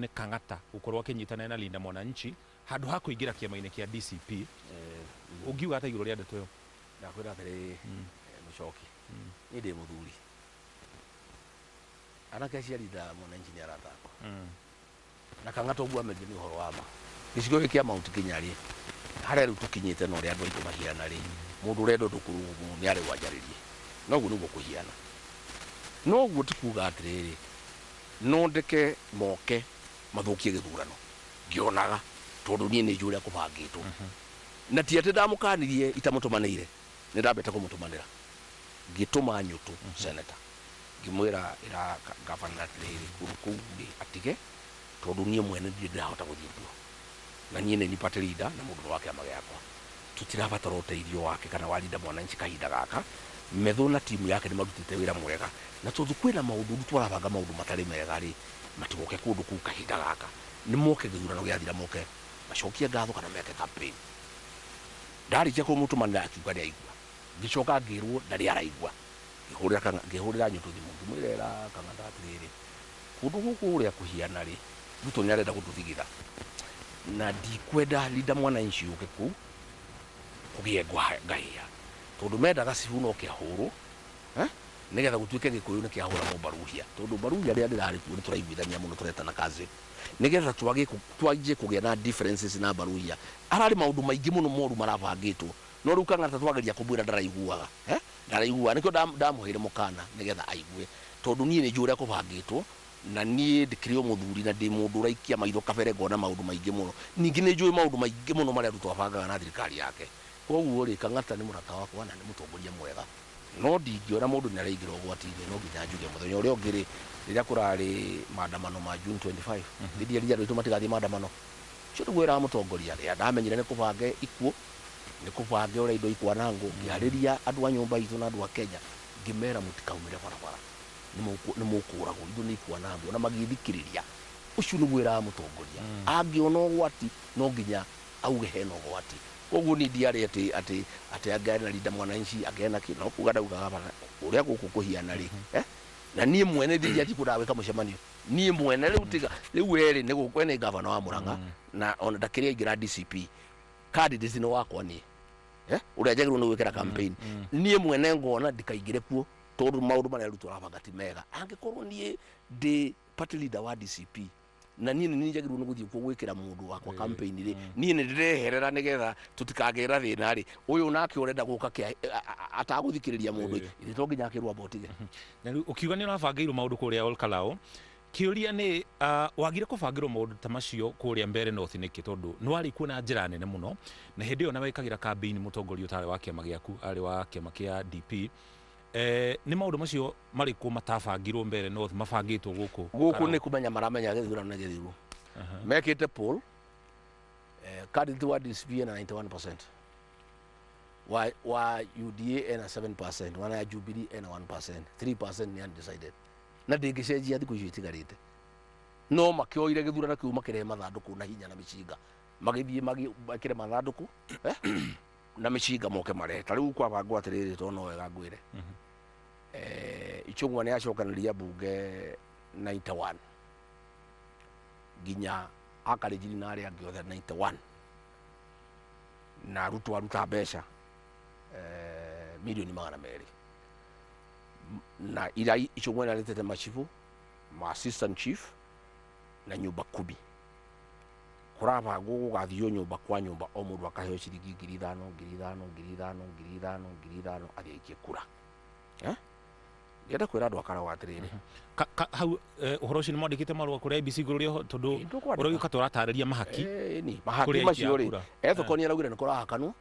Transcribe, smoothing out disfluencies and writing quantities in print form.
nĩ Kang'ata gũkorwo akĩnyitana na Linda Mwananchi handũ ha kũingĩra kĩama-inĩ kĩa DCP ũngiuga ata igũrũ rĩa ndeto ĩyo ndakwĩra atĩrĩrĩ Mũchoki niĩ ndĩ mũthuri anake acio a Linda Mwananchi nĩ aratakwo na Kang'ata ũguo amenje nĩ ũhoro wa ma gĩcigo gĩkĩ kĩa Mount Kenya rĩ harĩa rĩu tũkinyĩte na ũrĩa andũ aitũ mahiana rĩ mũndũ ũrenda ũndũ kũrũgwo nĩ arĩ wanjarĩrie noguo nĩguo kũhiana noguo ti kuuga atĩrĩrĩ no ndeke moke mathũkie gĩthurano ngĩonaga tondũ niĩ nĩ njũĩ ũrĩa kũbangĩtwo na ti atĩ ndamũkanirie itamũtũmanĩire nĩ ndambĩte kũmũtũmanĩra ngĩtũma nyũtũ seneta ngĩmwĩra ĩra gavana atĩrĩrĩ kũndũ kũu atige tondũ niĩ mwene ndirĩ ndĩrahota gũthiĩ kuo na niĩ nĩ party leader na mũndũ wa kĩama gĩakwa tũtirabatara ũteithio wake kana wa Linda Mwananchi kahinda gaka Metho na timu yake nĩ marutĩte wĩra mwega na tondũ kwĩna maũndũ twarabanga maũndũ matarĩ mega rĩ matigoke kũndũ kũu kahinda gaka nĩ moke gĩthurano gĩathira moke macokie ngatho kana meke campaign ndarĩkia kũmũtũmanĩra akiuga nĩaigua ngĩcoka ngĩrwo ndarĩ araigua ngĩhũrĩra nyũtũ thimũ ngĩmwĩra Kang'ata atĩrĩrĩ kũndũ gũkũ ũrĩa kũhiana rĩ Ruto nĩ arenda gũtũthigitha na ndikwenda Linda Mwananchi yũke kũu kũgĩe ngahĩa tondũ mendaga Cibu no kĩahũrwo nĩgetha gũtuĩke Gĩkũyũ nĩ kĩahũra Mbaruhia tondũ Mbaruhia rĩrĩa ndĩrarĩ kuo nĩ tũraiguithania mũno tũretana kazi nĩgetha twanjie kũgĩa na differences na Mbaruhia ararĩ maũndũ maingĩ mũno moru marabangĩtwo no rĩu Kang'ata twageria kũmwĩra ndaraiguaga ndaraigua nĩkĩo ndamũheire mũkana nĩgetha aigue tondũ niĩ nĩ njũĩ ũrĩa kũbangĩtwo na niĩ ndĩkĩrĩ o mũthuri na ndĩ mũndũ ũraikia maitho kabere ngona maũndũ maingĩ mũno ningĩ nĩ njũĩ maũndũ maingĩ mũno marĩa Ruto abangaga na thirikari yake koguo rĩ Kang'ata nĩ mũrata wakwa na nĩ mũtongoria mwega no ndingĩona mũndũ nĩ araingĩra ũgwati-inĩ no nginya njuge mũthenya ũrĩa ũngĩ rĩ rĩrĩa kũrarĩ maandamano ma June 25 hĩndĩ ĩrĩa andũ aitũ matigathiĩ maandamano ũcio nĩguo wĩra wa mũtongoria rĩrĩa ndamenyire nĩ kũbange ikuũ nĩ kũbange ũrĩa indo ikwanangwo ngĩarĩria andũ a nyũmba itũ na andũ a Kenya ngĩmera mũtikaumĩre barabara nĩ mũkũragwo indo nĩ ikwanangwo na magĩthikĩrĩria ũcio nĩguo wĩra wa mũtongoria angĩona ũgwati no nginya auge hena ũgwati koguo nĩ ndiarĩ atĩ angĩarĩ na Linda Mwananchi angĩena kĩna kuuga ndaugaga ũrĩa gũkũ kũhiana rĩ na niĩ mwene thiria ti kũndagwĩka mũcemanio niĩ mwene rĩu erĩ nĩ gũkwe nĩ gavana wa Murang'a na ona ndakĩrĩ aingĩra DCP candidate nĩ wakwa niĩ ũrĩa njagĩrĩirwo nĩ gwĩkĩra campaign niĩ mwene ngona ndikaingĩre kuo tondũ maũndũ marĩa Ruto arabanga ti mega angĩkorwo niĩ ndĩ party leader wa DCP na niĩ nĩ njagĩrĩirwo nĩ gũthiĩ kuo gwĩkĩra mũndũ wakwa campaign rĩ niĩ nĩ ndĩreherera nĩgetha tũtikagĩra thĩna rĩ ũyũ nake ũrenda gũka atagũthikĩrĩria mũndũ ithĩ to nginya akĩrwo abotige na rĩu ũkiuga nĩ ũrabangĩirwo maũndũ kũrĩa Olkalao kĩũria nĩ wagire kũbangĩrwo maũndũ ta macio kũrĩa Mbeere North nĩkĩ tondũ nĩ warĩ kuona njĩra nene mũno na hĩndĩ ĩyo na wĩkagĩra campaign mũtongoria ũtarĩ wa kĩama gĩaku arĩ wa kĩama kĩa DP nĩ maũndũ macio marĩ kuo matabangĩirwo Mbeere North mabangĩtwo gũkũ nĩ kũmenya maramenya gĩthurano nĩ gĩthirwo mekĩte poll candidate wa DCP na 91% wa UDA na 7% wana ya Jubilee na 1% 3% ni undecided na ndĩngĩcenjia thikũ icio itigarĩte no makĩoire gĩthurano kĩu makĩrehe mathandũkũ na hinya na mĩcinga magĩthiĩ makĩre mathandũkũ na mĩcinga moke marehe ta rĩu kwabangwo atĩrĩrĩ to no wega ngwĩre Ichung'wa nĩ acokanĩria mbunge 91 nginya Akarĩnjiri na arĩa angĩ othe 91 na Ruto aruta mbeca milioni 200 na ira Ichung'wa nĩ aretete machifu ma assistant chief na nyũmba 10 kũrabangwo gũgathio nyũmba kwa nyũmba o mũndũ akaheo ciringi 5,000 athiĩ kura ngenda kwĩra andũ akara atĩrĩrĩ hau ũhoro ũcio nĩ mwandĩkĩte marũa kũrĩ IEBC igũrũ rĩo tondũ ũrĩa ũka tũratarĩria mahaki mahaki macio rĩ ethũkonia araugire nĩ kũrahakanwo